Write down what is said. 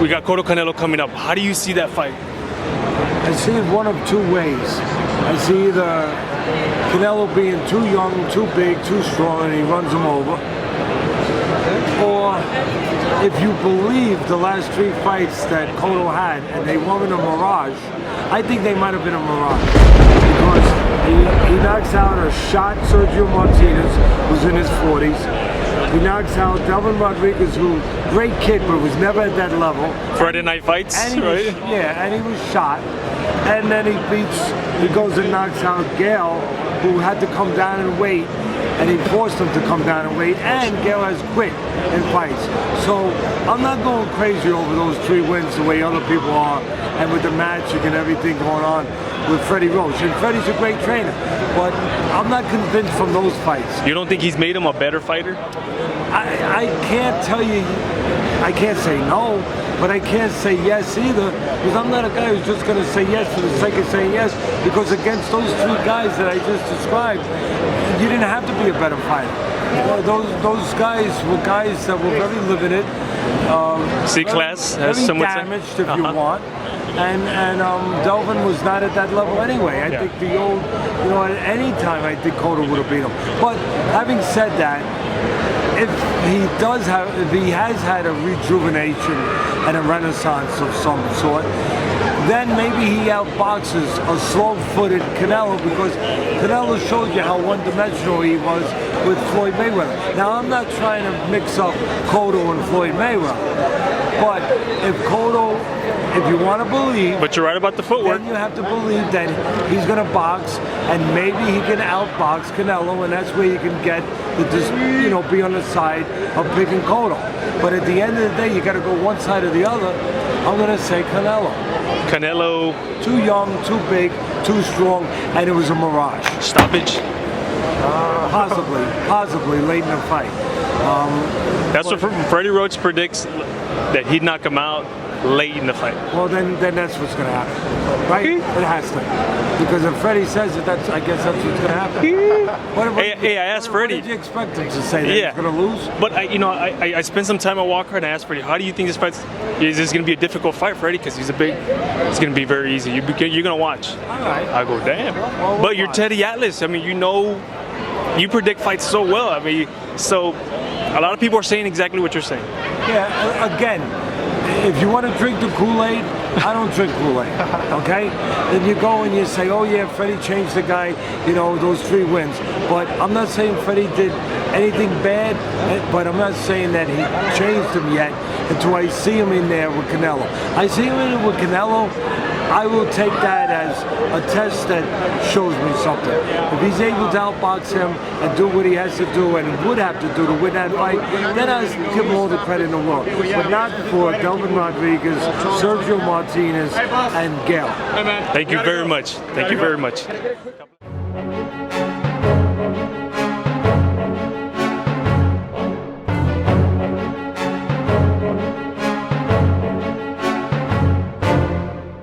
We got Cotto Canelo coming up. How do you see that fight? I see it one of two ways. I see either Canelo being too young, too big, too strong, and he runs him over. Or if you believe the last 3 fights that Cotto had and they weren't a mirage, I think they might have been a mirage. Because he knocks out a shot Sergio Martinez, who's in his 40s. He knocks out Delvin Rodriguez, who, great kid, but was never at that level. Friday night fights, right? And he was shot. And then he goes and knocks out Gale, who had to come down and wait, and he forced him to come down and wait, and Gale has quit in fights. So I'm not going crazy over those 3 wins the way other people are, and with the magic and everything going on with Freddie Roach. And Freddie's a great trainer, but I'm not convinced from those fights. You don't think he's made him a better fighter? I can't tell you, I can't say no, but I can't say yes either, because I'm not a guy who's just going to say yes for the sake of saying yes, because against those 3 guys that I just described, you didn't have to be a better fighter. Those guys were guys that were very limited, C-class, very as some would say. damaged if you want. And Delvin was not at that level anyway. I think the old, at any time I think Cotto would have beat him. But having said that, if he has had a rejuvenation and a renaissance of some sort, then maybe he outboxes a slow-footed Canelo, because Canelo showed you how one-dimensional he was with Floyd Mayweather. Now, I'm not trying to mix up Cotto and Floyd Mayweather, but if you want to believe, but you're right about the footwork, then you have to believe that he's going to box, and maybe he can outbox Canelo, and that's where you can get be on the side of picking Cotto. But at the end of the day, you got to go one side or the other. I'm going to say Canelo. Canelo, too young, too big, too strong, and it was a mirage. Stoppage? Possibly late in the fight. That's what Freddie Roach predicts, that he'd knock him out late in the fight. Well, then that's what's going to happen, right? It has to, because if Freddie says it, I guess that's what's going to happen. Hey, I asked Freddie. What did you expect him to say? That he's going to lose? But I spent some time at Walker and I asked Freddie, how do you think this fight is? This going to be a difficult fight, Freddie? Because it's going to be very easy. You're going to watch. All right. I go, damn. Well, but you're Teddy Atlas. I mean, you predict fights so well. I mean, so a lot of people are saying exactly what you're saying. Yeah. Again, if you want to drink the Kool-Aid, I don't drink Kool-Aid, okay? Then you go and you say, oh yeah, Freddie changed the guy, those 3 wins. But I'm not saying Freddie did anything bad, but I'm not saying that he changed him yet until I see him in there with Canelo. I see him in there with Canelo, I will take that as a test that shows me something. If he's able to outbox him and do what he has to do and would have to do to win that fight, then I give him all the credit in the world. But not for Delvin Rodriguez, Sergio Martinez, and Gale. Thank you very much. Thank you very much.